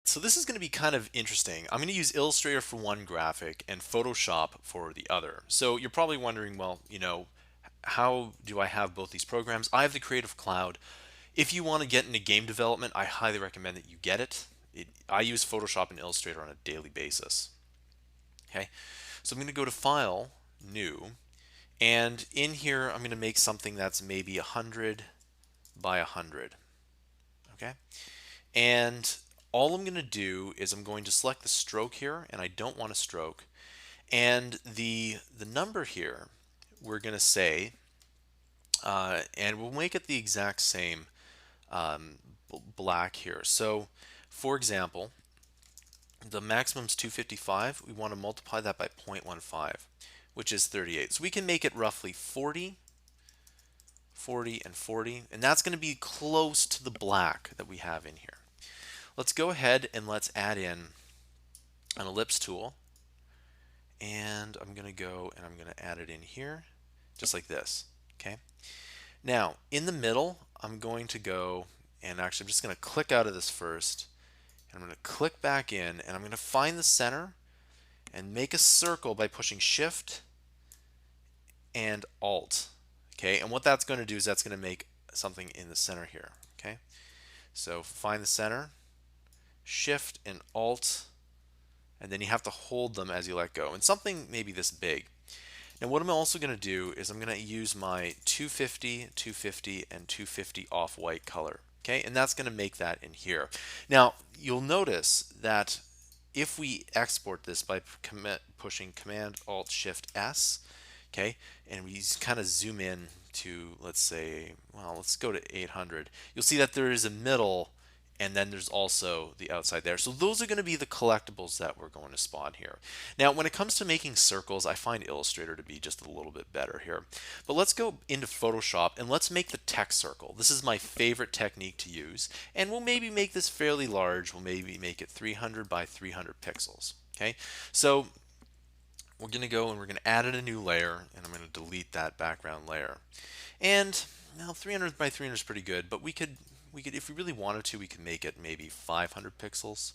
So this is going to be kind of interesting. I'm going to use Illustrator for one graphic and Photoshop for the other. So you're probably wondering, well, how do I have both these programs? I have the Creative Cloud. If you want to get into game development, I highly recommend that you get it. I use Photoshop and Illustrator on a daily basis. Okay, so I'm going to go to File, New, and in here I'm going to make something that's maybe 100 by 100. Okay, and all I'm going to do is I'm going to select the stroke here, and I don't want a stroke. And the number here, we're going to say, and we'll make it the exact same black here. So, for example, the maximum is 255. We want to multiply that by 0.15, which is 38. So we can make it roughly 40, 40, and 40, and that's going to be close to the black that we have in here. Let's go ahead and let's add in an ellipse tool, and I'm going to go and I'm going to add it in here just like this. Okay, now in the middle I'm going to go, and actually I'm just going to click out of this first, and I'm going to click back in, and I'm going to find the center and make a circle by pushing Shift and Alt. Okay, and what that's going to do is that's going to make something in the center here. Okay, so find the center, Shift and Alt, and then you have to hold them as you let go, and something maybe this big. Now what I'm also going to do is I'm going to use my 250, 250, and 250 off-white color. Okay, and that's going to make that in here. Now you'll notice that if we export this by pushing Command Alt Shift S, okay, and we kind of zoom in to, let's say, well, let's go to 800, you'll see that there is a middle, and then there's also the outside there. So those are going to be the collectibles that we're going to spawn here. Now when it comes to making circles, I find Illustrator to be just a little bit better here. But let's go into Photoshop and let's make the text circle. This is my favorite technique to use, and we'll maybe make this fairly large. We'll maybe make it 300 by 300 pixels. Okay, so we're going to go and we're going to add in a new layer, and I'm going to delete that background layer. And now 300 by 300 is pretty good, but we could, if we really wanted to, we could make it maybe 500 pixels.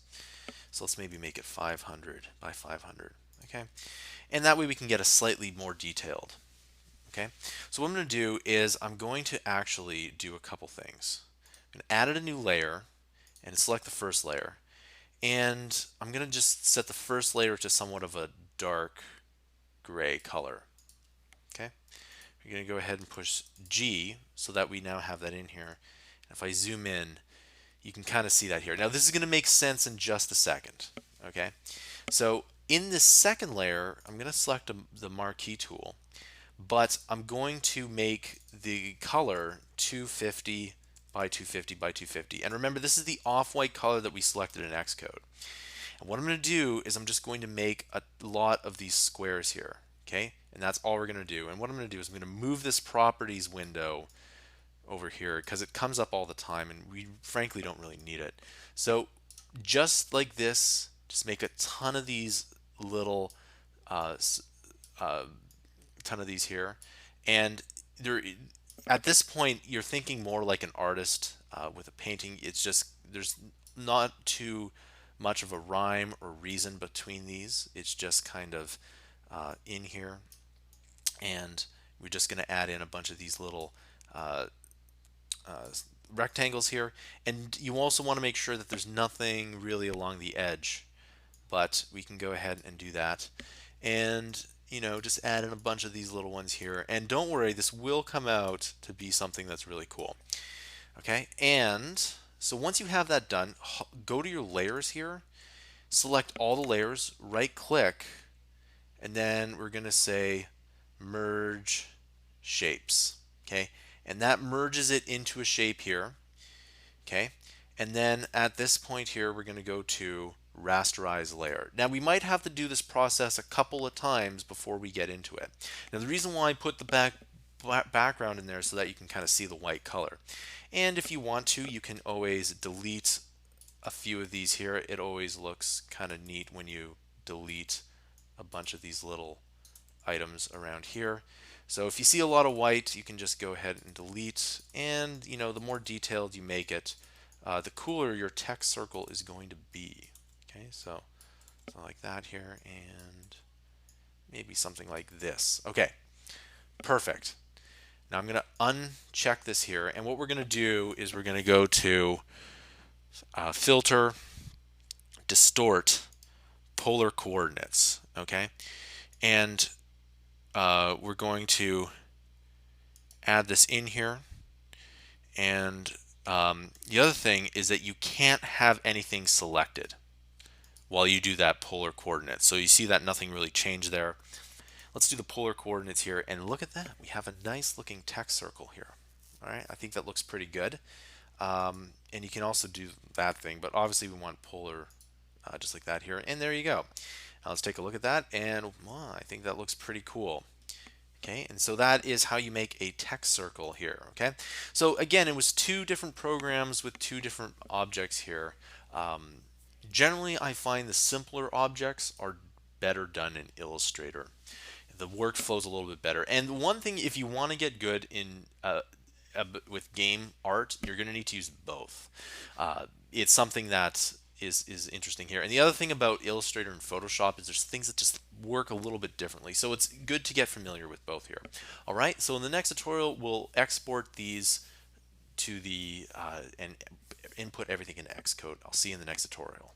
So let's maybe make it 500 by 500. Okay, and that way we can get a slightly more detailed. Okay, so what I'm going to do is I'm going to actually do a couple things. I'm going to add in a new layer and select the first layer, and I'm going to just set the first layer to somewhat of a dark gray color. Okay, we're going to go ahead and push G so that we now have that in here. And if I zoom in, you can kind of see that here. Now this is going to make sense in just a second. Okay, so in this second layer, I'm going to select the marquee tool, but I'm going to make the color 250 by 250 by 250. And remember, this is the off-white color that we selected in Xcode. And what I'm going to do is I'm just going to make a lot of these squares here. Okay, and that's all we're going to do. And what I'm going to do is I'm going to move this properties window over here because it comes up all the time and we frankly don't really need it. So just like this, just make a ton of these little ton of these here, and there at this point you're thinking more like an artist with a painting. It's just there's not too much of a rhyme or reason between these. It's just kind of in here, and we're just going to add in a bunch of these little rectangles here, and you also want to make sure that there's nothing really along the edge, but we can go ahead and do that, and just add in a bunch of these little ones here, and don't worry, this will come out to be something that's really cool. Okay, and so once you have that done, go to your layers here, select all the layers, right click, and then we're going to say merge shapes. Okay, and that merges it into a shape here. Okay, and then at this point here we're going to go to rasterize layer. Now we might have to do this process a couple of times before we get into it. Now the reason why I put the background in there is so that you can kind of see the white color, and if you want to, you can always delete a few of these here. It always looks kind of neat when you delete a bunch of these little items around here. So if you see a lot of white, you can just go ahead and delete, and the more detailed you make it, the cooler your text circle is going to be. Okay, so something like that here, and maybe something like this. Okay, perfect. Now I'm going to uncheck this here, and what we're going to do is we're going to go to filter, distort, polar coordinates. Okay, and we're going to add this in here. And the other thing is that you can't have anything selected while you do that polar coordinate. So you see that nothing really changed there. Let's do the polar coordinates here, and look at that. We have a nice looking text circle here. All right, I think that looks pretty good. And you can also do that thing, but obviously we want polar just like that here. And there you go. Now let's take a look at that, and wow, I think that looks pretty cool. Okay, and so that is how you make a text circle here. Okay, so again, it was two different programs with two different objects here. Generally, I find the simpler objects are better done in Illustrator. The workflow is a little bit better. And one thing, if you want to get good in with game art, you're going to need to use both. It's something that is interesting here. And the other thing about Illustrator and Photoshop is there's things that just work a little bit differently. So it's good to get familiar with both here. All right, so in the next tutorial, we'll export these to the and input everything into Xcode. I'll see you in the next tutorial.